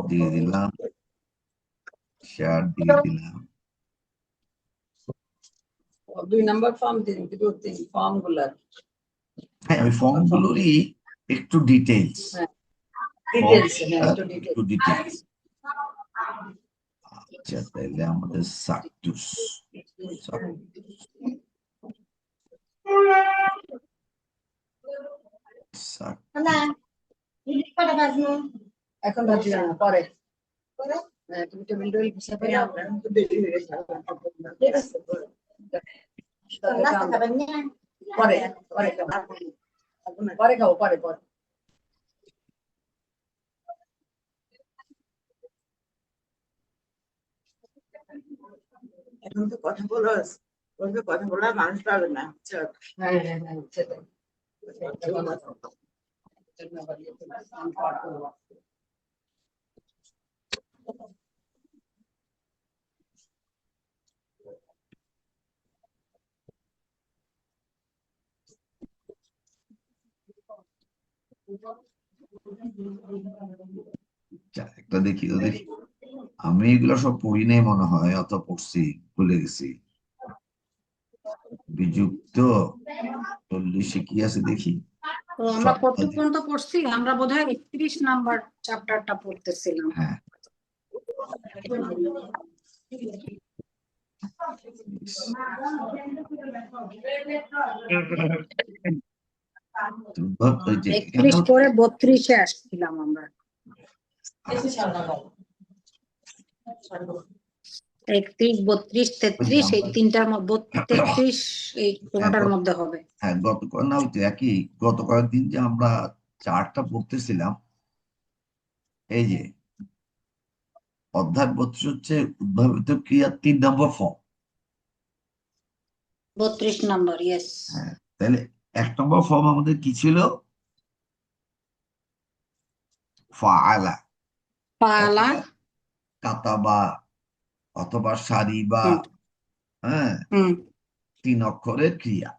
দিয়ে দিলাম, শেয়ার দিয়ে দিলাম। 2 নম্বর ফর্ম দিন, ফর্ম গুলা। হ্যাঁ, ওই ফর্ম গুলোরই একটু ডিটেইলস, একটু ডিটেইলস। আচ্ছা, তাহলে আমাদের সাকটুস এখন ভাবছি না, পরে তুমি তো ভিডিও হিসাবে পরে খাবো, পরে। এখন তো কথা বলা মানুষ পাবে না। হ্যাঁ, সেটাই। একটা দেখি, আমি এগুলো সব পড়ি নাই মনে হয়, অত পড়ছি ভুলে গেছি। বিযুক্ত 40 কি আছে দেখি। আমরা কত পর্যন্ত পড়ছি? আমরা বোধহয় 31 নাম্বার চ্যাপ্টারটা পড়তেছিলাম। হ্যাঁ, করে 32-এ আসছিলাম আমরা। 31, 32, 33, এই তিনটার মধ্যে 33 এই কোনটার মধ্যে হবে। হ্যাঁ, গতকাল না হইতে একই, গত কয়েকদিন যে আমরা চারটা পড়তেছিলাম, এই যে অধ্যায় 32 হচ্ছে উদ্ভাবিত ক্রিয়া 3 নম্বর ফর্ম। 32 নম্বর, ইয়েস। হ্যাঁ, তাহলে 1 নম্বর ফর্ম আমাদের কি ছিল? ফাআলা, কাতাবা অথবা সারিবা। হ্যাঁ, 3 অক্ষরের ক্রিয়া।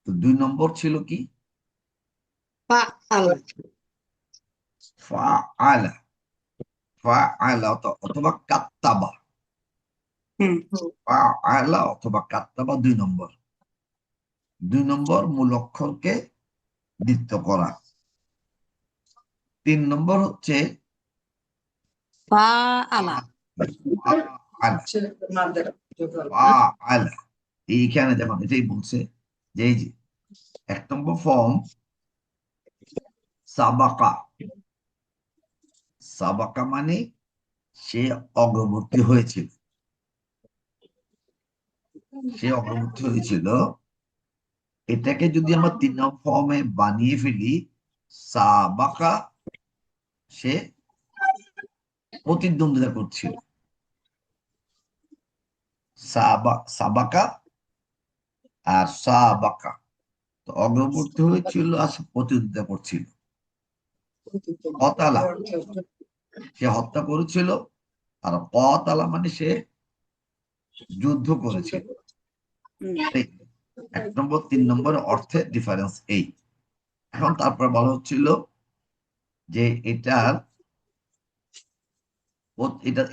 তো 2 নম্বর ছিল কি? ফাআলা অথবা কাত্তাবা। ফাআলা অথবা কাত্তাবা 2 নম্বর। 2 নম্বর মূল অক্ষরকে দ্বিত্ব করা। 3 নম্বর হচ্ছে ফাআলা। এইখানে দেখুন, এটাই বলছে যে এই যে 1 নম্বর ফর্ম সাবাকা। সাবাকা মানে সে অগ্রবর্তী হয়েছিল, এটাকে যদি আমরা 3 নম্বর ফর্মে বানিয়ে ফেলি, সাবাকা সে প্রতিদ্বন্দ্বিতা করছিল। সাবাকা আর সাবাকা, তো অগ্রবর্তী হয়েছিল আর প্রতিদ্বন্দ্বিতা করছিল। কতালা সে হত্যা করেছিল, আর কতালা মানে সে যুদ্ধ করেছিল। 1 নম্বর 3 নম্বরের অর্থের ডিফারেন্স এই। এখন তারপর বলা হচ্ছিল যে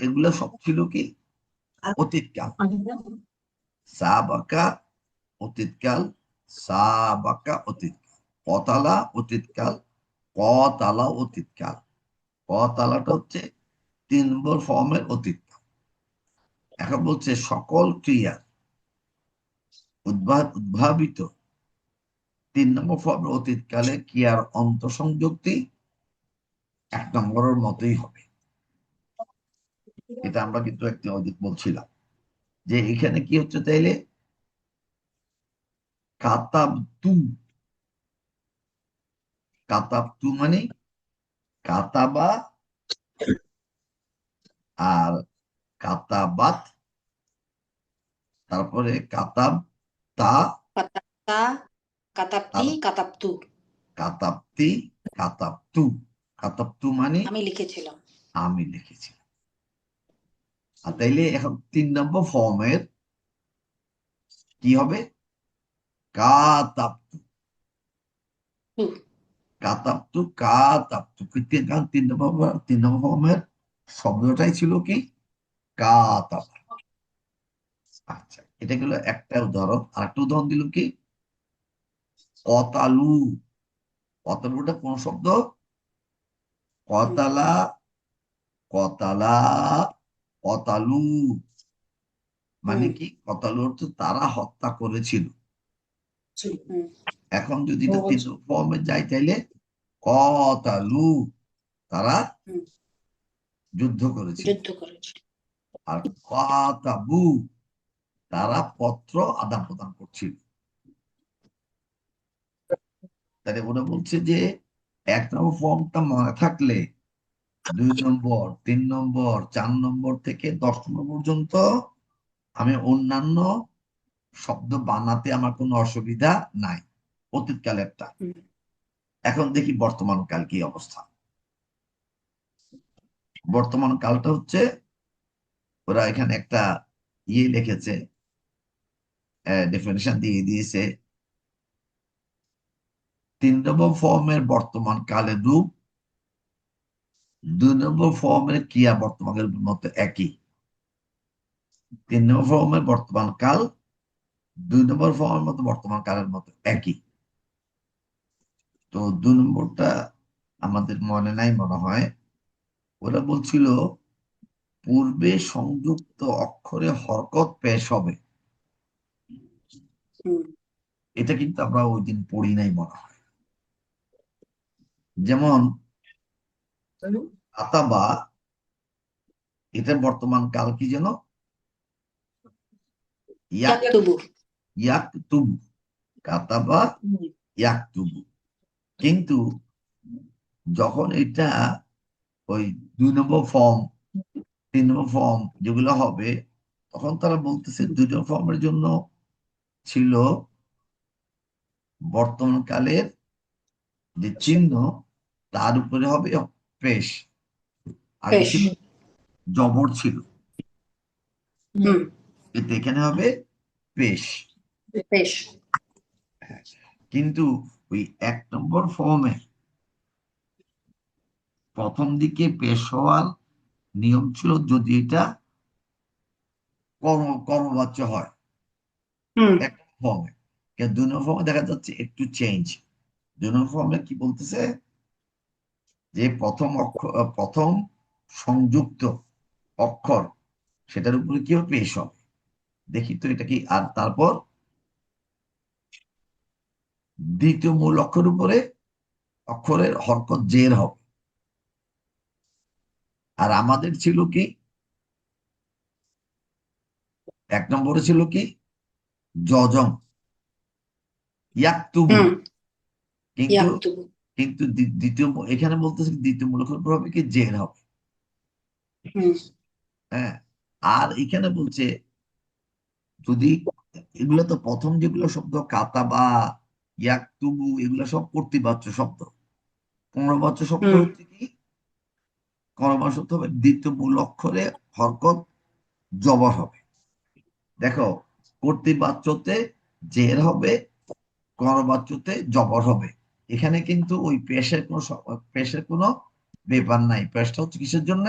এগুলো সব ছিল কি অতীতকাল। সাবাকা অতীতকাল, সাবাকা অতীতকাল, কতালা অতীতকাল, কতালা অতীতকাল। কতালাটা হচ্ছে 3 নম্বর ফর্মের অতীতকাল। এখন বলছে সকল ক্রিয়া উদ্ভাবিত 3 নম্বর ফর্মের অতীতকালে ক্রিয়ার অন্তঃসংযুক্তি 1 নম্বরের মতোই হবে। এটা আমরা কিন্তু একটি অধিক বলছিলাম যে এখানে কি হচ্ছে, তাইলে কাতাবতু। কাতাবতু মানে কাতাবা আর কাতাবাত, তারপরে কাতাব তা, কাতাবতি, কাতাবতু, কাতাবতি, কাতাবতু। কাতাবতু মানে আমি লিখেছিলাম। আর তাইলে এখন 3 নম্বর ফর্মের কি হবে? কাতাবতু। কাতাপ্তু কাতাপ্তু, কারণ তিন নম্বর ফর্মের শব্দটাই ছিল কি কাতাপ। আচ্ছা, এটা গেল একটা উদাহরণ। আর একটা উদাহরণ দিল কি কতালু। কতালুটা কোন শব্দ? কতালা, কতালা, কতালু, মানে কি কতালু অর্থ তারা হত্যা করেছিল। হুম, এখন যদি এটা তিন ফর্মে যাই তাইলে কতালু, তারা হুম। যুদ্ধ করেছিল। যুদ্ধ করেছে। আর কাতাবু, তারা পত্র আদান প্রদান করছিল। তাহলে ওরা বলছে যে এক নম্বর ফর্মটা মনে থাকলে 2 নম্বর, 3 নম্বর, 4 নম্বর থেকে 10 নম্বর পর্যন্ত আমি অন্যান্য শব্দ বানাতে আমার কোনো অসুবিধা নাই, অতীতকালেরটা। হুম। এখন দেখি বর্তমান কাল কি অবস্থা। বর্তমান কালটা হচ্ছে, ওরা এখানে একটা ইয়ে লিখেছে, ডেফিনেশন দিয়ে দিয়েছে। 3 নম্বর ফর্মের বর্তমান কালের রূপ 2 নম্বর ফর্মের ক্রিয়া বর্তমানের মতো একই। 3 নম্বর ফর্মের বর্তমান কাল 2 নম্বর ফর্মের মতো বর্তমান কালের মতো একই। তো 2 নম্বরটা আমাদের মনে নাই মনে হয়। ওরা বলছিল পূর্বে সংযুক্ত অক্ষরে হরকত পেশ হবে। হুম, এটা কিন্তু আমরা ওই দিন পড়ি নাই মনে হয়। যেমন আতাবা, এটার বর্তমান কাল কি যেন ইয়াকতুবু। ইয়াকতুবু, কাতাবা ইয়াকতুবু। কিন্তু যখন এটা ওই 2 নম্বর ফর্ম, 3 নম্বর ফর্ম যেগুলো হবে, তখন তারা বলতেছে 2 নম্বর ফর্মের জন্য ছিল বর্তমান কালের যে চিহ্ন তার উপরে হবে পেশ। আগে পেশ। ছিল জবর ছিল, হুম। কিন্তু এখানে হবে পেশ। পেশ। কিন্তু ওই 1 নম্বর ফর্মে প্রথম দিকে পেশ হওয়ার নিয়ম ছিল যদি এটা কর্মবাচ্য হয় হুম। 1 নম্বর ফর্মে। কিন্তু 2 নম্বর ফর্মে দেখা যাচ্ছে একটু চেঞ্জ। 2 নম্বর ফর্মে কি বলতেছে যে প্রথম সংযুক্ত অক্ষর সেটার উপরে কি হবে পেশ হবে। দেখি তো এটা কি। আর তারপর দ্বিতীয় মূল অক্ষরের উপরে অক্ষরের হরকত জের হবে। আর আমাদের ছিল কি 1 নম্বরে ছিল কি জজম ইয়াকতুবু। হুম। কিন্তু ইয়াকতুবু। কিন্তু এখানে বলতেছে দ্বিতীয় মূল অক্ষরের উপর হবে কি জের হবে। হুম। হ্যাঁ। আর এখানে বলছে যদি এগুলো তো প্রথম যেগুলো শব্দ কাতাবা ইয়াকতুবু এগুলো সব কর্তৃবাচ্য শব্দ। পুনর্বাচ্য শব্দ হুম। হচ্ছে কি কর্মবাচ্য শব্দ হবে দ্বিতীয় মূল অক্ষরে হরকত জবর হবে। দেখো, কর্তৃবাচ্যতে জের হবে, কর্মবাচ্যতে জবর হবে। এখানে কিন্তু ওই পেশের কোনো ব্যাপার নাই। পেশটা হচ্ছে কিসের জন্য?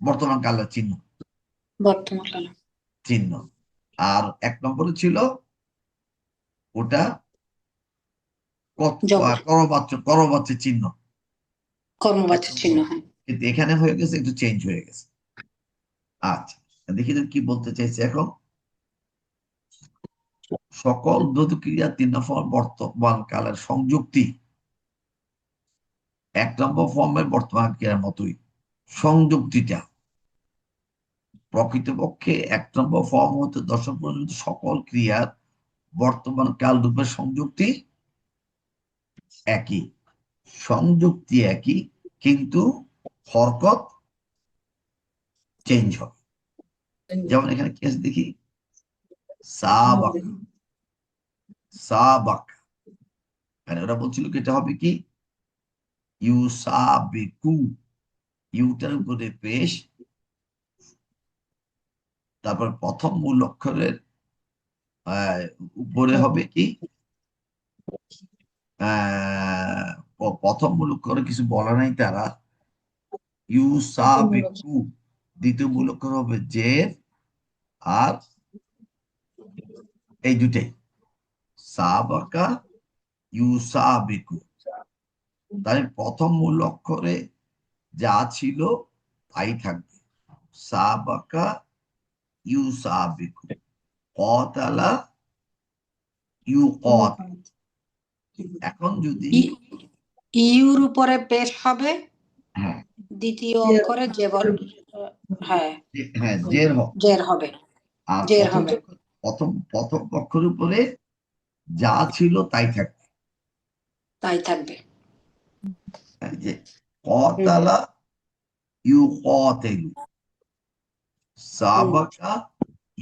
বর্তমান কালের চিহ্ন। বর্তমান কালে। চিহ্ন। আর 1 নম্বরে ছিল ওটা জবর। করবাচ্য চিহ্ন। এক কর্মবাচ্য চিহ্ন, নম্বরে হ্যাঁ। কিন্তু এখানে হয়ে গেছে, একটু চেঞ্জ হয়ে গেছে। আচ্ছা, দেখি তো কি বলতে চাইছে এখন। সকল দ্বৈত ক্রিয়া 3 নম্বর বর্তমান কালের সংযুক্তি 1 নম্বর ফর্মের বর্তমান ক্রিয়ার মতোই। সংযুক্তিটা প্রকৃতপক্ষে 1 নম্বর ফর্ম হতে 10 পর্যন্ত সকল ক্রিয়ার বর্তমান কাল রূপের সংযুক্তি একই। সংযুক্তি একই, কিন্তু হরকত চেঞ্জ হবে। যেমন এখানে কেস দেখি সাবাক, সাবাক। মানে ওরা বলছিল কি এটা হবে কি ইউসাবিকু, ইউটার উপরে পেশ, তারপর প্রথম মূল অক্ষরের উপরে হবে কি প্রথম মূলক করে কিছু বলা নাই তারা, দ্বিতীয় মূলক। ইউসাবিকু, দ্বিতীয় মূলক করে হবে জের আর এই দুটাই, সাবাকা ইউসাবিকু। তাই প্রথম মূল অক্ষরে যা ছিল তাই থাকবে, সাবাকা ইউসাবিকু, কতালা ইউকত। এখন যদি ইউর উপরে পেশ হবে, হ্যাঁ দ্বিতীয় অক্ষরে জেবর, হ্যাঁ হ্যাঁ জের হবে, জের হবে, আর জের প্রথম হবে। প্রথম প্রথম অক্ষরের উপরে যা ছিল তাই থাকবে। তাই থাকবে। এই যে কতালা ইউকতেলু, সাবাকা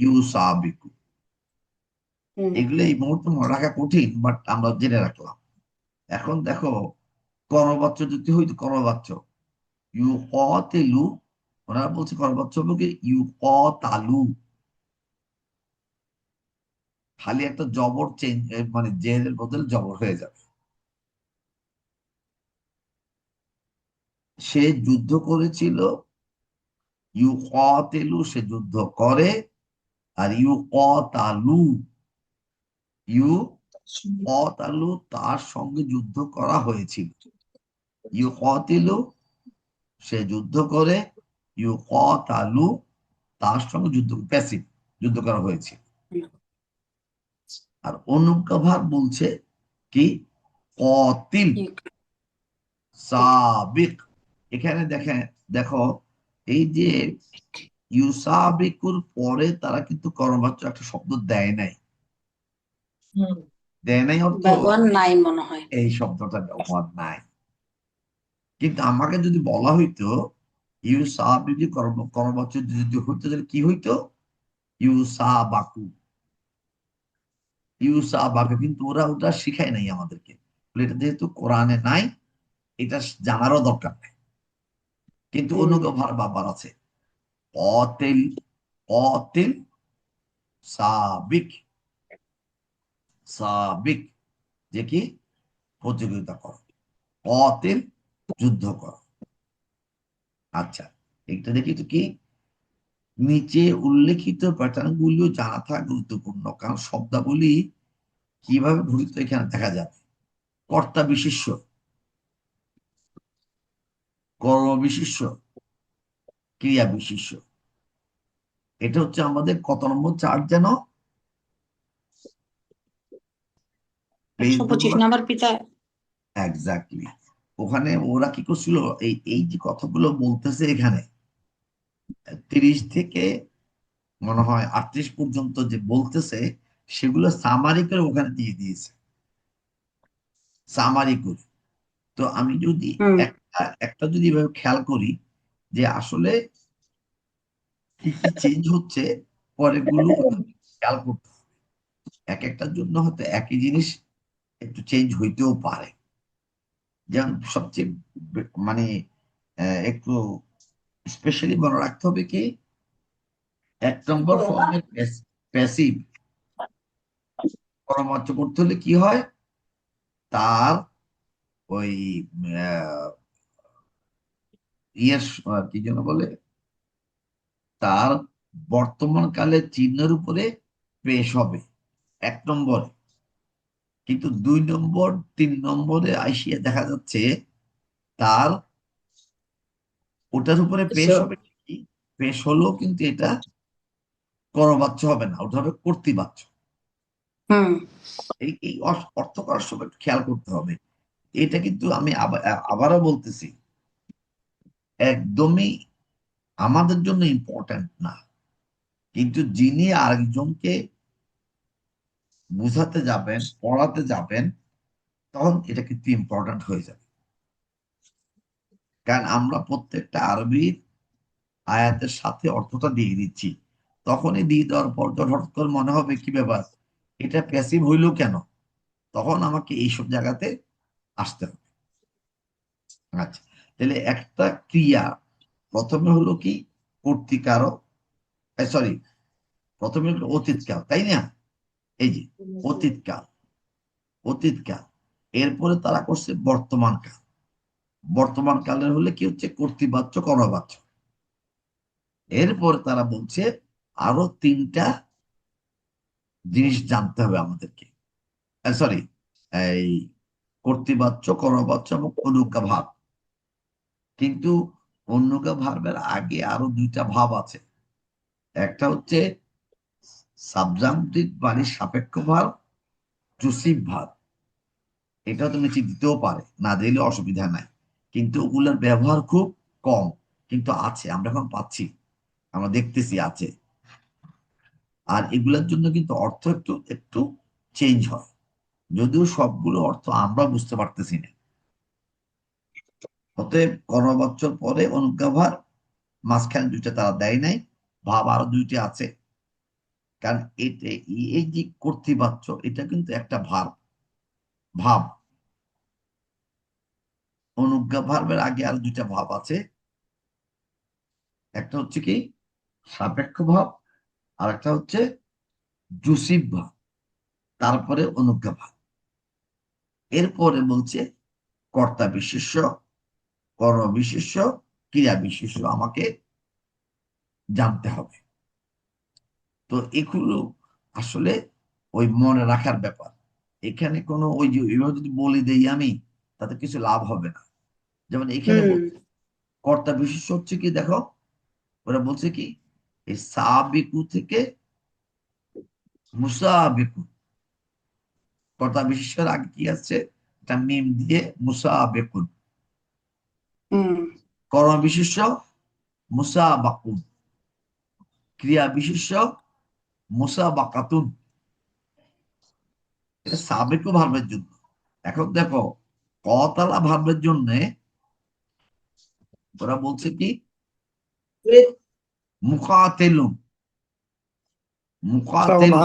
ইউসাবিকু, এগুলো এই মুহূর্তে মনে রাখা কঠিন, বাট আমরা জেনে রাখলাম। এখন দেখো করবাচ্য যদি হইতো, করবাচ্য ইউ কতেলু, ওনারা বলছে করবাচ্য হবে কি ইউ কতালু, খালি একটা জবর চেঞ্জ, মানে জেরের বদলে জবর হয়ে যাবে। সে যুদ্ধ করেছিল, ইউ কতেলু সে যুদ্ধ করে, আর ইউ কতালু, ইউ কতালু তার সঙ্গে যুদ্ধ করা হয়েছিল। ইউ কতিলু সে যুদ্ধ করে, ইউ কতালু তার সঙ্গে যুদ্ধ, প্যাসিভ যুদ্ধ করা হয়েছে। আর অনুজ্ঞাভার বলছে কি কতিল সাবিক। এখানে দেখেন, দেখো এই যে ইউসাবিকুর পরে তারা কিন্তু কর্মবাচ্য একটা শব্দ দেয় নাই, দেয় নাই অর্থ ব্যবহার নাই মনে হয়। এই শব্দটা ব্যবহার নাই। কিন্তু আমাকে যদি বলা হইতো ইউসাবিক কর্মবাচ্য যদি হইতো, তাহলে কি হইতো, ইউসাবাকু, ইউসাবাকু। কিন্তু ওরা ওটা শিখায় নাই আমাদেরকে, এটা যেহেতু কোরআনে নাই, এটা জানারও দরকার নেই। কিন্তু অন্য ভার বাবার আছে, অতেল, অতেল সাবিক, সাবিক যে কি প্রতিযোগিতা করো, অতেল যুদ্ধ করো। আচ্ছা, এটা দেখি তো কি, নিচে উল্লেখিত প্যাটার্ন গুলিও জানা থাকা গুরুত্বপূর্ণ, কারণ শব্দাবলী কিভাবে ঘটিত এখানে দেখা যাবে। কর্তা বিশেষ্য, কর্ম বিশেষ্য, ক্রিয়া বিশেষ্য, এটা হচ্ছে আমাদের কত নম্বর চার্ট যেন, পেজ 125 নম্বর পিতা। এক্স্যাক্টলি। ওখানে ওরা কি করছিল, এই এই যে কথাগুলো বলতেছে এখানে 30 থেকে মনে হয় 38 পর্যন্ত যে বলতেছে, সেগুলো সামারি করে ওখানে দিয়ে দিয়েছে, সামারি করে। তো আমি যদি একটা একটা যদি এভাবে খেয়াল করি যে আসলে কি কি চেঞ্জ হচ্ছে, পরেগুলো খেয়াল করতে হবে। এক একটার জন্য হয়তো একই জিনিস একটু চেঞ্জ হইতেও পারে। যেমন সবচেয়ে মানে একটু স্পেশালি মনে রাখতে হবে কি, 1 নম্বর ফর্মের প্যাসিভ পরামর্শ করতে হলে কি হয়, তার ওই ইয়ের কি যেন বলে, তার বর্তমান কালের চিহ্নের উপরে পেশ হবে 1 নম্বরে। কিন্তু 2 নম্বর 3 নম্বরে আইসিয়া দেখা যাচ্ছে তার ওটার উপরে পেশ হবে, কি পেশ হলেও কিন্তু এটা করবাচ্য হবে না, ওটা হবে কর্তৃবাচ্য। এই এই অর্থ করার সময় একটু খেয়াল করতে হবে। এটা কিন্তু আমি আবারও বলতেছি, একদমই আমাদের জন্য ইম্পর্টেন্ট না, কিন্তু যিনি আরেকজনকে বুঝাতে যাবেন, পড়াতে যাবেন, তখন এটা কিন্তু ইম্পর্টেন্ট হয়ে যাবে। কারণ আমরা প্রত্যেকটা আরবির আয়াতের সাথে অর্থটা দিয়ে দিচ্ছি, তখনই দিয়ে দেওয়ার পর হঠাৎ করে মনে হবে কি ব্যাপার, এটা প্যাসিভ হইলো কেন, তখন আমাকে এইসব জায়গাতে আসতে হবে। আচ্ছা, তাহলে একটা ক্রিয়া প্রথমে হলো কি কর্তৃকারক, সরি, প্রথমে হলো অতীতকাল, তাই না? এই যে অতীতকাল, অতীতকাল এরপরে তারা করছে বর্তমান কাল। বর্তমান কালের হলে কি হচ্ছে, কর্তৃবাচ্য কর্মবাচ্য। এরপরে তারা বলছে আরো তিনটা জিনিস জানতে হবে আমাদেরকে। সরি, এই কর্তৃবাচ্য কর্মবাচ্য এবং অনুজ্ঞা ভাব। কিন্তু অনুজ্ঞা ভাবের আগে আরো দুইটা ভাব আছে। একটা হচ্ছে সাবজাংটিভ মানে সাপেক্ষ ভাব, চুসিভ ভাব। এটা তো নিচে দিতেও পারে, না দিলে অসুবিধা নাই, কিন্তু ওগুলোর ব্যবহার খুব কম, কিন্তু আছে, আমরা এখন পাচ্ছি, আমরা দেখতেছি আছে। আর এগুলোর জন্য কিন্তু অর্থ একটু একটু চেঞ্জ হয়, যদিও সবগুলো অর্থ আমরা বুঝতে পারতেছি না। অতএব কর্মবাচ্যর পরে অনুজ্ঞাভার, মাঝখানে দুইটা তারা দেয় নাই, ভাব আরো দুইটা আছে। কারণ এই যে কর্তৃবাচ্য, এটা কিন্তু একটা ভাব। অনুজ্ঞা ভার্বের আগে আরো দুইটা ভাব আছে। একটা হচ্ছে কি সাপেক্ষ ভাব, আর একটা হচ্ছে জুসিভ ভাব, তারপরে অনুজ্ঞা ভাব। এরপরে বলছে কর্তা বিশেষ্য, কর্ম বিশেষ্য, ক্রিয়া বিশেষ্য আমাকে জানতে হবে। তো এগুলো আসলে ওই মনে রাখার ব্যাপার। এখানে কোনো ওই যে এভাবে যদি বলে দেই আমি, তাতে কিছু লাভ হবে না। যেমন এখানে বলছে কর্তা বিশেষ্য হচ্ছে কি, দেখো ওরা বলছে কি, এই সাবিকু থেকে মুসাবিকু। কর্তা বিশেষ্যের আগে কি আছে, একটা মিম দিয়ে মুসাবিকুন। কর্ম বিশেষ্য মুসাবাকুন, ক্রিয়া বিশেষ্য মুসাবাকাতুন। এটা সাবেকু ভার্বের জন্য। এখন দেখো কতালা ভার্বের জন্য ওরা বলছে কি মুকাতেলুন। মুকাতেলুন,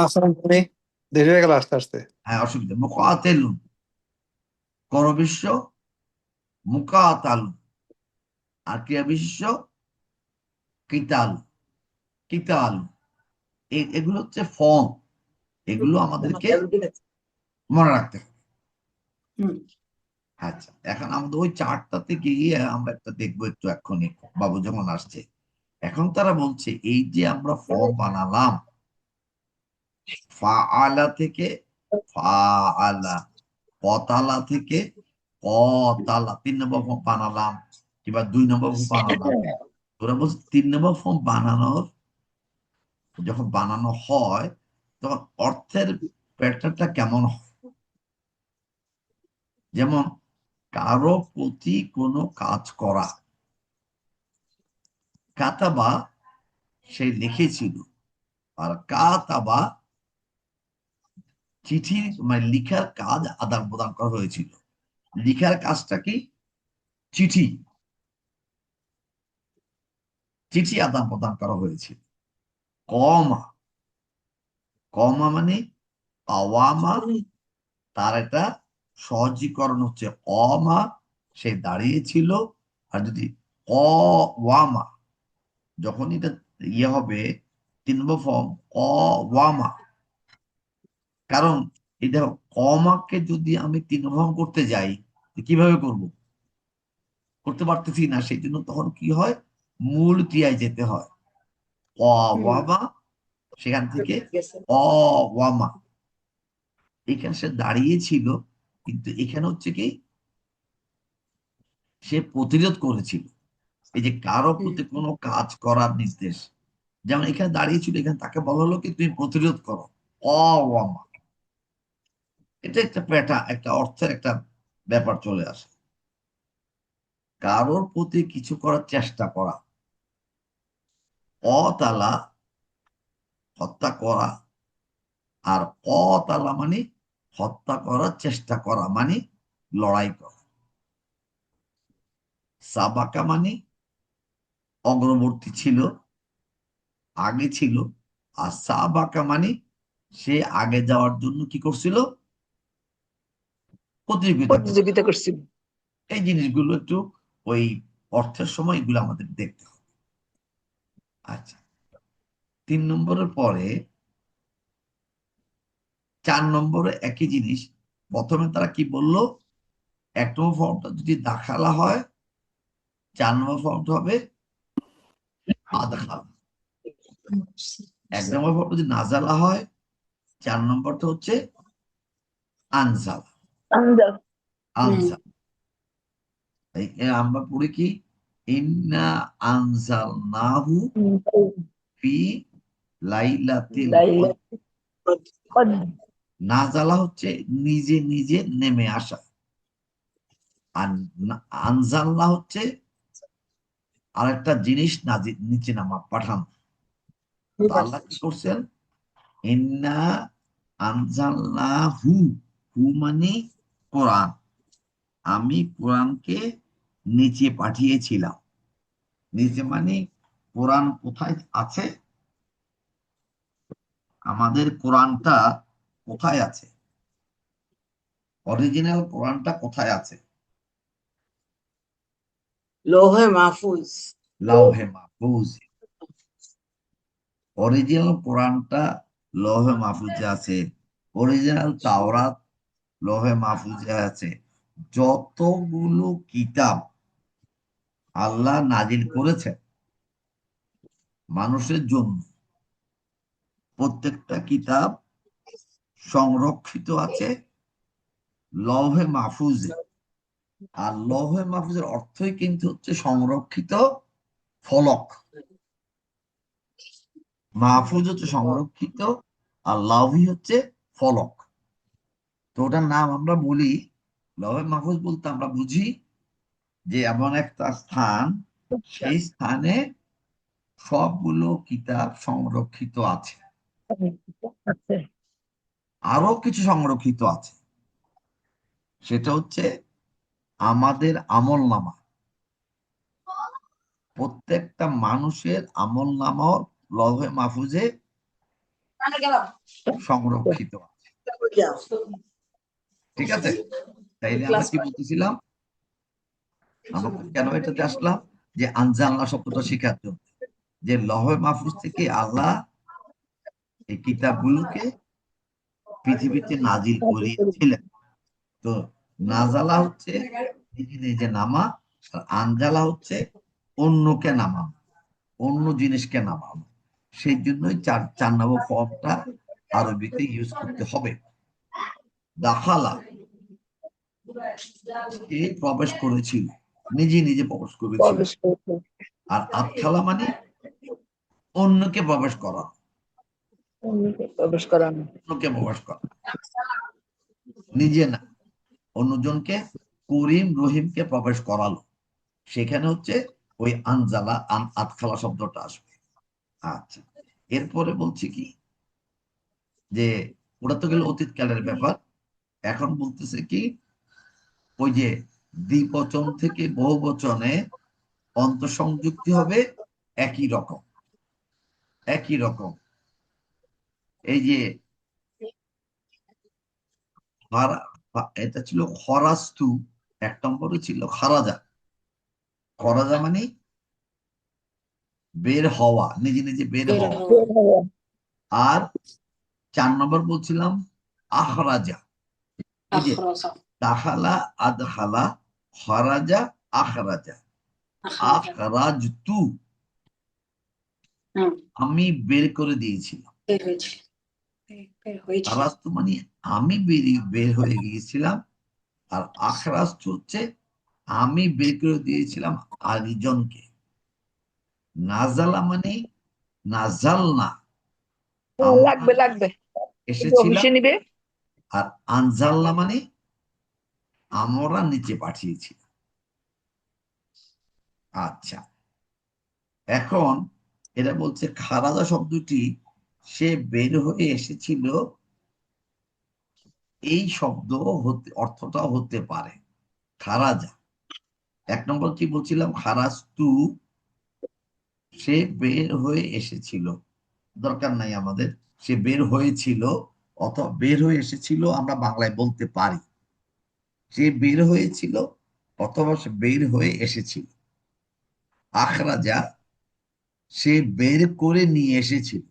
দেরি হয়ে গেল আস্তে আস্তে। হ্যাঁ অসুবিধা, মুকাতেলুন কর্ম বিশেষ্য মুকাতালুন, আর ক্রিয়া বিশেষ্য কিতাল, কিতাল। এগুলো হচ্ছে ফর্ম, এগুলো আমাদেরকে মনে রাখতে হবে। আচ্ছা, এখন আমাদের ওই চারটাতে গিয়ে আমরা একটা দেখবো একটু এক্ষুনি, বাবু যখন আসছে। এখন তারা বলছে এই যে আমরা ফর্ম বানালাম, ফাআলা থেকে ফাআলা, কতালা থেকে কতালা, 3 নম্বর ফর্ম বানালাম, কিংবা 2 নম্বর ফর্ম বানালাম। তোরা বলছে 3 নম্বর ফর্ম বানানোর, যখন বানানো হয় তখন অর্থের প্যাটার্নটা কেমন হয়। যেমন কারো প্রতি কোনো কাজ করা, কাতাবা সে লিখেছিল, আর কাতাবা চিঠি মানে লিখার কাজ আদান প্রদান করা হয়েছিল। লিখার কাজটা কি, চিঠি, চিঠি আদান প্রদান করা হয়েছিল। কমা, কমা মানে আওয়ামা, তার একটা সহজীকরণ হচ্ছে অমা, সে দাঁড়িয়েছিল। আর যদি অওয়ামা, যখন এটা ইয়ে হবে 3 নম্বর ফর্ম অওয়ামা, কারণ এই দেখো কমাকে যদি আমি 3 নম্বর ফর্ম করতে যাই, কিভাবে করব, করতে পারতেছি না, সেই জন্য তখন কি হয়, মূল ক্রিয়ায় যেতে হয়, অওয়ামা, সেখান থেকে অওয়ামা। এখানে সে দাঁড়িয়েছিল, কিন্তু এখানে হচ্ছে কি সে প্রতিরোধ করেছিল। এই যে কারো প্রতি কোনো কাজ করার নির্দেশ, যেমন এখানে দাঁড়িয়েছিল, এখানে তাকে বলা হলো কি তুমি প্রতিরোধ করো, অওয়ামা। এটা একটা একটা অর্থের একটা ব্যাপার চলে আসে। কারোর প্রতি কিছু করার চেষ্টা করা, অতালা হত্যা করা, আর অতালা মানে হত্যা করার চেষ্টা করা, মানে লড়াই করা। সাবাকা মানে অগ্রবর্তী ছিল, আগে ছিল। আর সাবাকা মানে সে আগে যাওয়ার জন্য কি করছিল, প্রতিযোগিতা করছিল। এই জিনিসগুলো একটু ওই অর্থের সময় এগুলো আমাদের দেখতে হবে। আচ্ছা, 3 নম্বরের পরে 4 নম্বরে একই জিনিস। প্রথমে তারা কি বললো, এক নম্বর ফর্মটা যদি দাখালা হয়, 4 নম্বর ফর্মটা হবে আদখালা। এক নম্বর ফর্মটা যদি নাজালা হয়, 4 নম্বরটা হচ্ছে আনজালা। আনজালা আমরা পড়ি কি, ইন্না আনজালনাহু ফি লাইলাতিল কদর। নাজালা হচ্ছে নিজে নিজে নেমে আসা, আর আনজালনা হচ্ছে আরেকটা জিনিস নিচে নামা, পাঠানো। তো আল্লাহ কি করছেন, ইন্না আনজালনাহু, হু মানে কোরআন, আমি কোরআনকে নিচে পাঠিয়েছিলাম। নিচে মানে কোরআন কোথায় আছে, আমাদের কোরআনটা কোথায় আছে, অরিজিনাল কোরআনটা কোথায় আছে? লৌহে মাহফুজ। লাউহে মাহফুজ। অরিজিনাল কোরআনটা লৌহে মাহফুজে আছে, অরিজিনাল তাওরাত লৌহে মাহফুজে আছে। যতগুলো কিতাব আল্লাহ নাজিল করেছেন মানুষের জন্য, প্রত্যেকটা কিতাব সংরক্ষিত আছে লৌহে মাহফুজে। আর লৌহে মাহফুজের অর্থই কিন্তু হচ্ছে সংরক্ষিত ফলক। মাহফুজ হচ্ছে সংরক্ষিত, আর লাউহি হচ্ছে ফলক। তো ওটার নাম আমরা বলি লৌহে মাহফুজ, বলতে আমরা বুঝি যে এমন একটা স্থান, সেই স্থানে সবগুলো কিতাব সংরক্ষিত আছে। আরো কিছু সংরক্ষিত আছে, সেটা হচ্ছে আমাদের আমল নামা। প্রত্যেকটা মানুষের আমল নামাও লৌহে মাহফুজে সংরক্ষিত আছে। ঠিক আছে, তাইলে আমরা কি বলতেছিলাম, আমরা কেন এটাতে আসলাম, যে আনজালনা শব্দটা শেখার জন্য, যে লৌহে মাহফুজ থেকে আল্লাহ এই কিতাবগুলোকে পৃথিবীতে নাজিল করিয়েছিলেন। তো নাজালা হচ্ছে নিজে নিজে নামা, আর আনজালা হচ্ছে অন্যকে নামানো, অন্য জিনিসকে নামানো। সেই জন্যই চার নম্বর ফর্মটা আরবিতে ইউজ করতে হবে। দাখালা, সে প্রবেশ করেছিল, নিজে নিজে প্রবেশ করেছিল। আর আদখালা মানে অন্যকে প্রবেশ করা, প্রবেশ করানো। অন্যকে প্রবেশ করা, নিজে না, অন্যজনকে, করিম রহিমকে প্রবেশ করালো। সেখানে হচ্ছে ওই আনজালা আদখালা শব্দটা আসবে। আচ্ছা, এরপরে বলছি কি, যে ওটা তো গেল অতীত কালের ব্যাপার। এখন বলতেছে কি, ওই যে দ্বিবচন থেকে বহু বচনে অন্তঃসংযুক্তি হবে একই রকম, একই রকম। এই যে এটা ছিল খরাস্তু, এক নম্বরে ছিল খারাজা। খরাজা মানে বের হওয়া, নিজে নিজে বের বের হওয়া। হওয়া। আর 4 নম্বর বলছিলাম আখরাজা। ওই যে আখরাজা। দাখালা আদখালা, খরাজা আখরাজা। আখরাজা। আখরাজতু, হুম, আমি বের করে দিয়েছিলাম। বের হয়েছিল। বের হয়েছিল। খারাজতু মানে আমি বের হয়ে গিয়েছিলাম। আর আখরাজতু হচ্ছে আমি বের করে দিয়েছিলাম আরেকজনকে। নাজালা মানে নাজালনা, আমরা লাগবে এসেছিলাম। অফিসে নিবে। আর আনজালনা মানে আমরা নিচে পাঠিয়েছি। আচ্ছা, এখন এটা বলছে খারাজা শব্দটি সে বের হয়ে এসেছিল, এই শব্দ অর্থটাও হতে পারে খারাজা। এক নম্বর কি বলছিলাম, খারাজতু, সে বের হয়ে এসেছিল, দরকার নাই আমাদের সে বের হয়েছিল অথবা বের হয়ে এসেছিল, আমরা বাংলায় বলতে পারি সে বের হয়েছিল অথবা সে বের হয়ে এসেছিল। আখরাজা, সে বের করে নিয়ে এসেছিল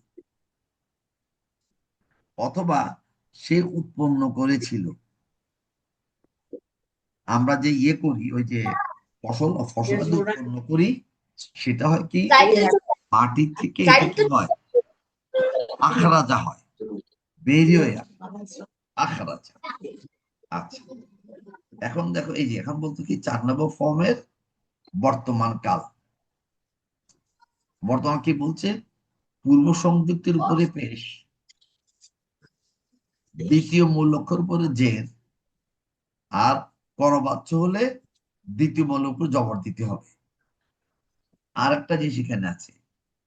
অথবা সে উৎপন্ন করেছিল। আমরা যে ইয়ে করি, ওই যে ফসল যে উৎপন্ন করি, সেটা হয় কি মাটি থেকে এটা কি হয়, আখরাজা হয়, বেরিয়ে আখরাজা। আচ্ছা, এখন দেখো এই যে এখন বলতো কি 4 নম্বর ফর্মের বর্তমান কাল। বর্তমান কি বলছে? পূর্ব সংযুক্তির উপরে পেশ, দ্বিতীয় মূল লক্ষ্যের উপরে জের, আর করবাচ্য হলে দ্বিতীয় মূল উপর জবর দিতে হবে। আর একটা জিনিস এখানে আছে,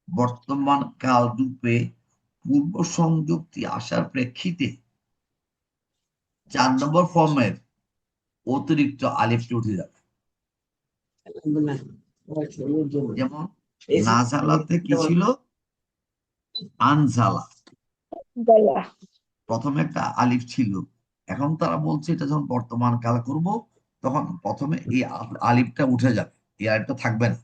বর্তমান কাল রূপে পূর্ব সংযুক্তি আসার প্রেক্ষিতে 4 নম্বর ফর্মের অতিরিক্ত আলিফটি উঠে যাবে। যেমন নাজালাতে কি ছিল? আনজালা, প্রথমে একটা আলিফ ছিল, এখন তারা বলছে এটা যখন বর্তমান কাল করব তখন প্রথমে এই আলিফটা উঠে যাবে, এই আলিফটা থাকবে না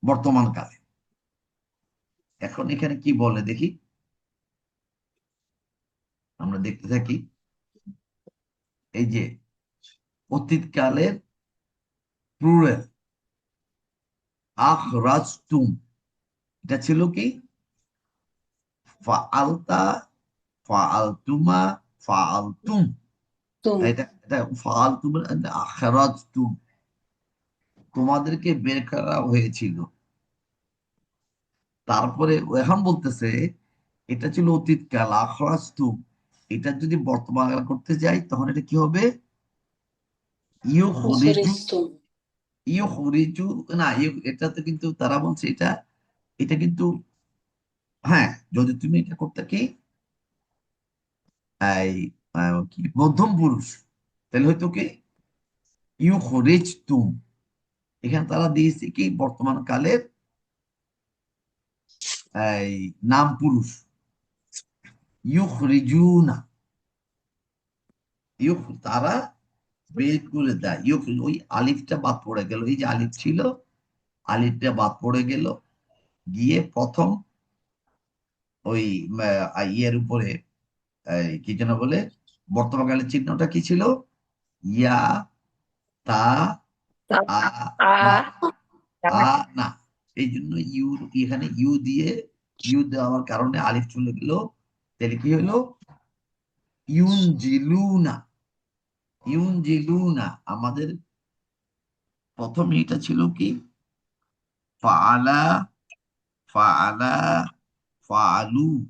বর্তমান কালে। এখন এখানে কি বলে দেখি, আমরা দেখতে থাকি। এই যে অতীতকালের প্লুরাল আখরাজতুম, এটা ছিল কি ফাআলতা, ফাআলতুমা, ফাআলতুম। তুম এটা ফাআলতুম, আখরাজতুম, তোমাদেরকে বের করা হয়েছিল। তারপরে এখন বলতেছে এটা ছিল অতীতকাল, আখরাজতুম, এটা যদি বর্তমান কাল করতে যাই তখন এটা কি হবে? ইউখরিজু, উখরিজতুম ইউখরিজু না, এটাতে কিন্তু তারা বলছে এটা, এটা কিন্তু হ্যাঁ, যদি তুমি এটা করতে কি এই কি মধ্যম পুরুষ, তাহলে হয়তো কি ইউখরিজতুম। এখানে তারা দিয়েছে কি বর্তমান কালের এই নাম পুরুষ, ইউখরিজুনা, তারা বের করে দেয়। ওই আলিফটা বাদ পড়ে গেল, এই যে আলিফ ছিল আলিফটা বাদ পড়ে গেল, গিয়ে প্রথম ওই ইয়ের উপরে কি যেন বলে, বর্তমানকালের চিহ্নটা কি ছিল? ইয়া, তা, আ, আ না, আ, না। এই জন্য ইউ, এখানে ইউ দেওয়ার কারণে আলিফ চলে গেল, তাহলে কি হলো? ইউনজিলুনা, ইউনজিলুনা। আমাদের প্রথম এটা ছিল কি ফাআলা, ফাআলা, ফাআলু, হুম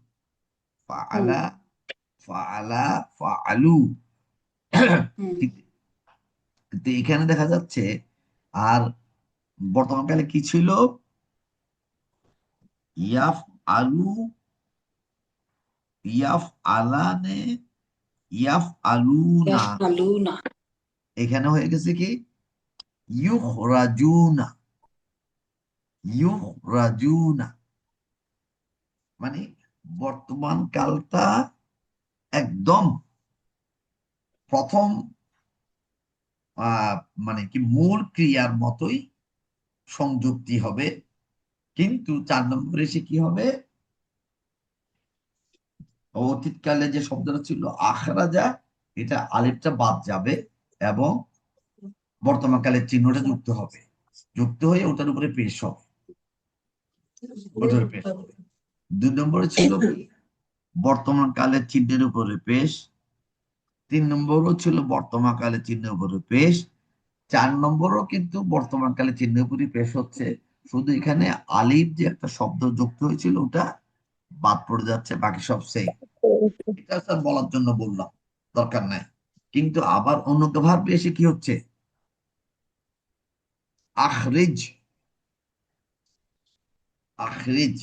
ফাআলা, ফাআলা, ফাআলু। হুম কিন্তু এখানে দেখা যাচ্ছে আর বর্তমানকালে কি ছিল? ইয়াফ আলু, ইয়াফ আলানে, ইয়াফ আলুনা। ইয়াফআলুনা এখানে হয়ে গেছে কি ইউখরাজুনা, ইউখরাজুনা। মানে বর্তমান কালটা একদম প্রথম মানে কি মূল ক্রিয়ার মতোই সংযুক্তি হবে, কিন্তু 4 নম্বরে এসে কি হবে? অতীতকালে যে শব্দটা ছিল আখরাজা, এটা আলিফটা বাদ যাবে এবং বর্তমান কালের চিহ্নটা যুক্ত হবে, যুক্ত হয়ে ওটার উপরে পেশ হবে, ওটার পেশ হবে। 2 নম্বরে ছিল কি বর্তমান কালের চিহ্নের উপরে পেশ, 3 নম্বরও ছিল বর্তমান কালের চিহ্নের উপরে পেশ, 4 নম্বরও কিন্তু বর্তমান কালের চিহ্নের উপরই পেশ হচ্ছে, শুধু এখানে আলিফ যে একটা শব্দ যুক্ত হয়েছিল ওটা বাদ পড়ে যাচ্ছে, বাকি সব সেই। এটা স্যার বলার জন্য বললাম, দরকার নাই। কিন্তু আবার অন্য ভার্বে এসে কি হচ্ছে? আখরিজ, আখরিজ।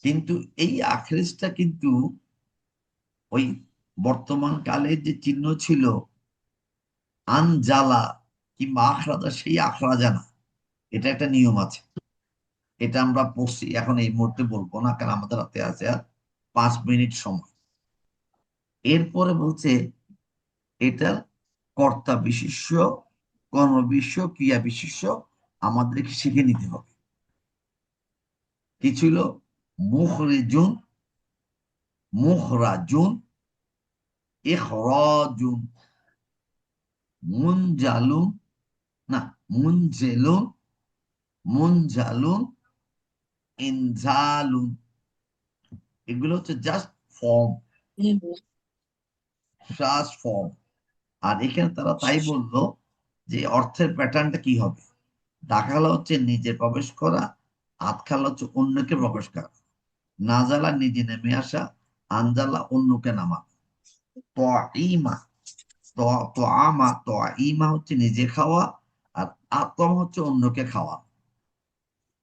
কিন্তু এই আখরিজটা কিন্তু ওই বর্তমান কালের যে চিহ্ন ছিল আনজালা কিংবা আখরাজা, সেই আখরাজা না, এটা একটা নিয়ম আছে। এটা আমরা পড়ছি, এখন এই মুহূর্তে বলবো না কারণ আমাদের হাতে আছে আর 5 মিনিট সময়। এরপরে বলছে এটার কর্তা বিশেষ্য, কর্ম বিশেষ্য, ক্রিয়া বিশেষ্য আমাদেরকে শিখে নিতে হবে। কি ছিল? মুখরিজুন, মুখরাজুন, ইখরাজুন। মুনজালুন, না, মুনজেলুন, মুনজালুন, ইনজালুন, এগুলো হচ্ছে জাস্ট ফর্ম, জাস্ট ফর্ম। আর এখানে তারা তাই বললো যে অর্থের প্যাটার্নটা কি হবে। দাখালা হচ্ছে নিজে প্রবেশ করা, আতখালা হচ্ছে অন্যকে প্রবেশ করা, নাজালা নিজে নেমে আসা, আনজালা অন্যকে নামা। তোয়াইমা, তোয়াইমা হচ্ছে নিজে খাওয়া, আর আতম হচ্ছে অন্যকে খাওয়া।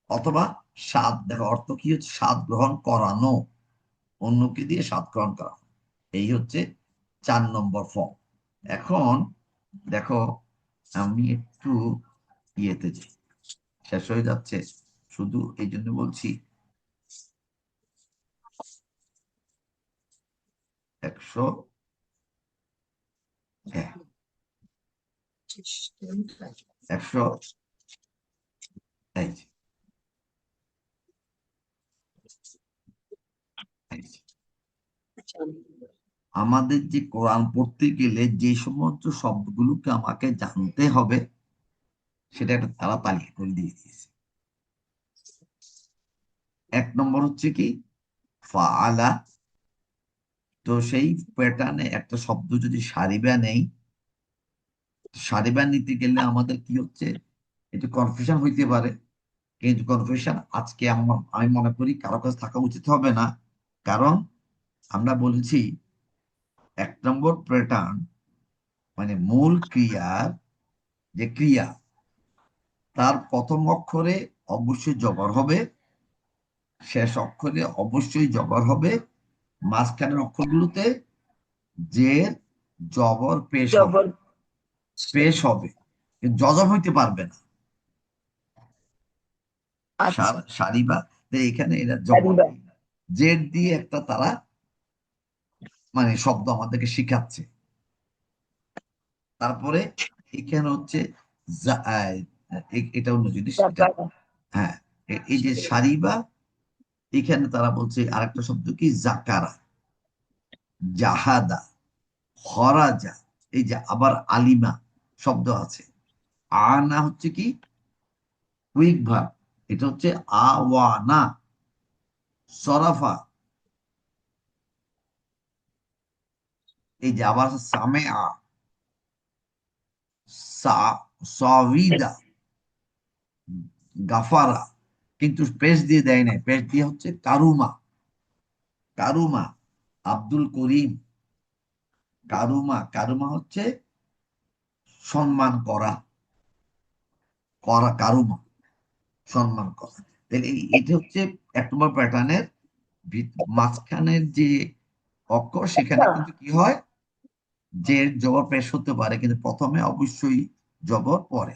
অথবা স্বাদ, দেখো অর্থ কি হচ্ছে, স্বাদ গ্রহণ করানো, অন্যকে দিয়ে স্বাদ গ্রহণ করা। এই হচ্ছে 4 নম্বর ফর্ম। এখন দেখো আমি একটু ইয়েতে যাই, শেষ হয়ে যাচ্ছে, শুধু এই জন্য বলছি 100, হ্যাঁ 100, এই যে, এই যে। আমাদের যে কোরআন পড়তে গেলে যে সমস্ত শব্দগুলোকে আমাকে জানতে হবে সেটা একটা তারা তালিকা করে দিয়ে দিয়েছে। 1 নম্বর হচ্ছে কি ফাআলা। তো সেই প্যাটার্নে একটা শব্দ যদি সারিবা নেই, সারিবা নিতে গেলে আমাদের কি হচ্ছে, একটু কনফিউশন হইতে পারে। কিন্তু কনফিউশন আজকে আমি মনে করি কারো কাছে থাকা উচিত হবে না। কারণ আমরা বলেছি 1 নম্বর প্যাটার্ন মানে মূল ক্রিয়ার যে ক্রিয়া, তার প্রথম অক্ষরে অবশ্যই জবর হবে, শেষ অক্ষরে অবশ্যই জবর হবে, মাঝখানের অক্ষরগুলোতে জের, জবর, পেশ হবে, পেশ হবে, কিন্তু জজম হইতে পারবে না। সারিবা, এখানে এরা জবর জের দিয়ে একটা তারা মানে শব্দ আমাদেরকে শিখাচ্ছে। তারপরে এখানে হচ্ছে এটা অন্য জিনিস, হ্যাঁ এই যে সারিবা, এখানে তারা বলছে আরেকটা শব্দ কি জাকারা, জাহাদা, খরাজা, এই যে আবার আলিমা শব্দ আছে। আনা হচ্ছে কি কুইক ভার্ব, এটা হচ্ছে আওয়ানা। সরাফা, এই যে আবার সামে সাবিদা, গাফারা, কিন্তু পেশ দিয়ে দেয় নাই, পেশ দিয়ে হচ্ছে কারুমা, কারুমা, আব্দুল করিম, কারুমা, কারুমা হচ্ছে সম্মান করা, করা কারুমা, সম্মান করা। তাহলে এটা হচ্ছে 1 নম্বর প্যাটার্নের মাঝখানের যে অক্ষর, সেখানে কিন্তু কি হয়, যে জবর পেশ হতে পারে, কিন্তু প্রথমে অবশ্যই জবর পরে।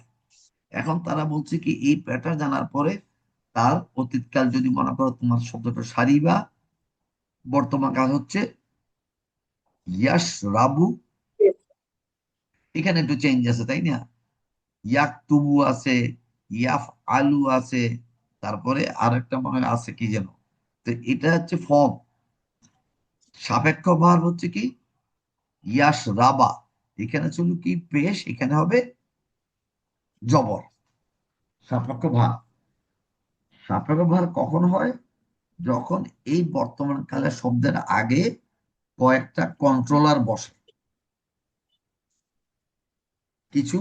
এখন তারা বলছে কি এই প্যাটার্ন জানার পরে তার অতীতকাল যদি মনে করো তোমার শব্দটা সারিবা, বর্তমান কাজ হচ্ছে ইয়াস রাবু, এখানে একটু চেঞ্জ আছে তাই না, ইয়াকতুবু আছে, ইয়াফ আলু আছে, তারপরে আরেকটা মনে হয় আছে কি যেন। তো এটা হচ্ছে ফর্ম। সাপেক্ষ ভার্ব হচ্ছে কি ইয়াস রাবা, এখানে ছিল কি পেশ, এখানে হবে জবর। সাপেক্ষ ভার্ব, সাপেক্ষ ভার্ব কখন হয়, যখন এই বর্তমান কালের শব্দের আগে কয়েকটা কন্ট্রোলার বসে, কিছু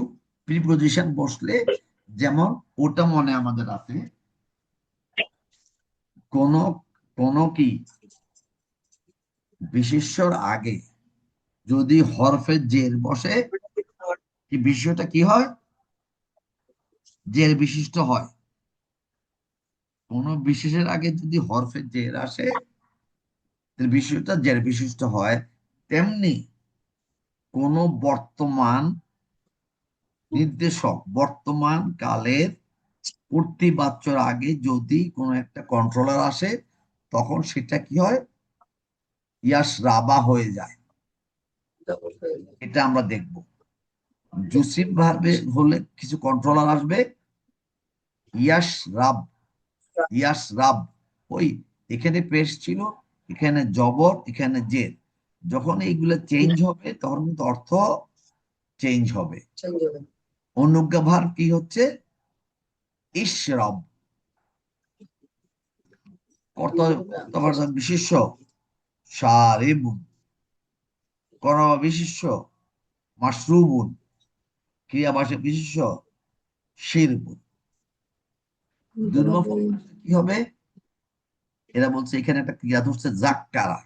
প্রিপোজিশন বসলে। যেমন ওটা মনে আমাদের আছে, কোন কোন কি বিশেষ্যর আগে যদি হরফে জের বসে, কি বিশেষ্যটা কি হয়, জের বিশিষ্ট হয়। কোন বিশেষের আগে যদি হরফে জের আসে, তাহলে বিশেষটা জের বিশিষ্ট হয়। তেমনি কোন বর্তমান নির্দেশক, বর্তমান কালের কর্তৃবাচ্যর আগে যদি কোনো একটা কন্ট্রোলার আসে, তখন সেটা কি হয়, ইয়াস রাবা হয়ে যায়। এটা আমরা দেখব। জুসিম ভার্বে হলে কিছু কন্ট্রোলার আসবে, ইয়াস রাব, ইয়াস রাব, ওই এখানে পেশ ছিল, এখানে জবর, এখানে জের, যখন এইগুলো চেঞ্জ হবে তখন কিন্তু অর্থ চেঞ্জ হবে। চেঞ্জ হবে। অনুজ্ঞা ভার কি হচ্ছে? ইশরাব। কর্তা বিশেষ্য শারিবুন, কর্মা বিশেষ্য মাশরুবুন, ক্রিয়াবাচক বিশেষ্য শিরবুন। দুই নম্বর ফর্মুলা কি হবে? এরা বলছে এখানে একটা ক্রিয়া ধরছে জাক্কারা,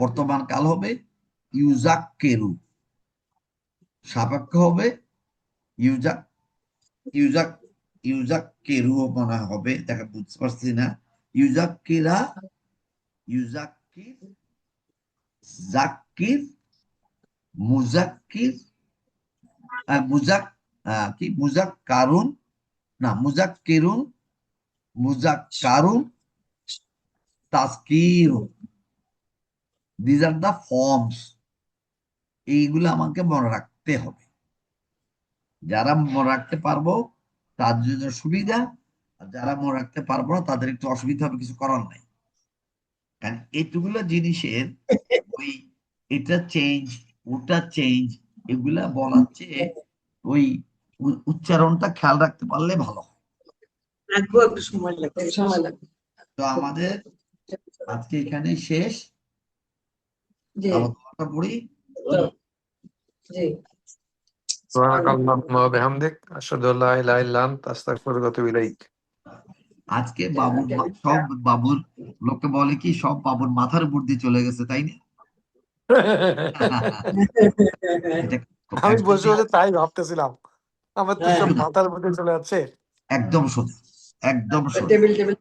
বর্তমান কাল হবে ইউজাক্কেরু, সাপেক্ষ হবে ইউজাক ইউজাক ইউজাক্কেরু মনে হবে, দেখা বুঝতে পারছি না। ইউজাক্কিরা, ইউজাক্কির, জাক্কির, মুজাক্কির, মুজাক কি মুজাক্কারুন, না মুজাক্কিরুন, মুজাক্কারুন, তাজকিরুন। This R the forms. এইগুলো আমাকে মনে রাখতে হবে। যারা মনে রাখতে পারবো তাদের জন্য সুবিধা, আর যারা মনে রাখতে পারবো না তাদের একটু অসুবিধা হবে, কিছু করার নাই। কারণ এটুগুলো জিনিসের ওই এটা চেঞ্জ ওটা চেঞ্জ এগুলা বলার চেয়ে ওই উচ্চারণটা খেয়াল রাখতে পারলে ভালো হয়। রাখবো, একটু সময় লাগবে, সময় লাগবে। তো আমাদের আজকে এখানে শেষ। জি আবার দোয়াটা পড়ি। জি। সুবহানাকাল্লাহুম্মা ওয়া বিহামদিক আশহাদু আল্লা ইলাহা ইল্লা আনতা আস্তাগফিরুকা ওয়া আতুবু ইলাইক। আজকে বাবুর সব বাবুর লোকে বলে কি সব বাবুর মাথার উপর দিয়ে চলে গেছে, তাই না? এটা আমি বসে একদমই বসে তাই ভাবতেছিলাম, আমার তো সব মাথার মধ্যে চলে যাচ্ছে। একদম সোজা, একদম সোজা, টেবিল টেবিল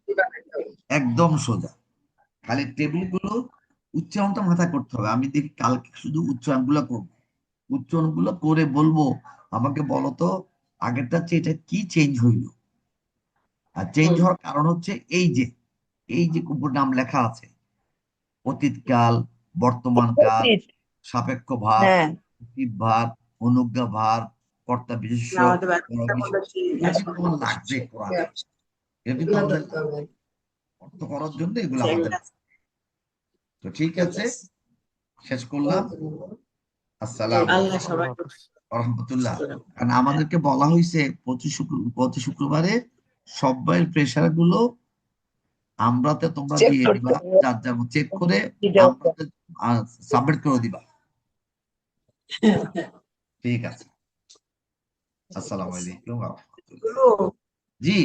একদম সোজা। খালি টেবিল গুলো উচ্চারণটা মাথায় করতে হবে। আমি দেখি কালকে শুধু উচ্চারণ গুলো করবো, উচ্চারণ গুলো করে বলবো আমাকে বলো তো আগেরটার চেয়ে এটা কি চেঞ্জ হইলো। আর চেঞ্জ হওয়ার কারণ হচ্ছে এই যে নাম লেখা আছে, অতীতকাল, বর্তমান কাল, সাপেক্ষ ভার, ভার, অনুজ্ঞা ভার, কর্তা বিশেষ্য, লাগবে কোরআনে। এটা কিন্তু আমাদের অর্থ করার জন্য এগুলো আমাদের। তো ঠিক আছে, শেষ করলাম। আসসালাম রহমতুল্লাহ। কারণ আমাদেরকে বলা হয়েছে প্রতি শুক্রবারে সবাই প্রেশার গুলো আমরাতে তোমরা দিয়ে দিবা, যার যার চেক করে আমরাতে সাবমিট করে দিবা। ঠিক আছে, আসসালামু আলাইকুম ওয়া রাহমাতুল্লাহ। জি।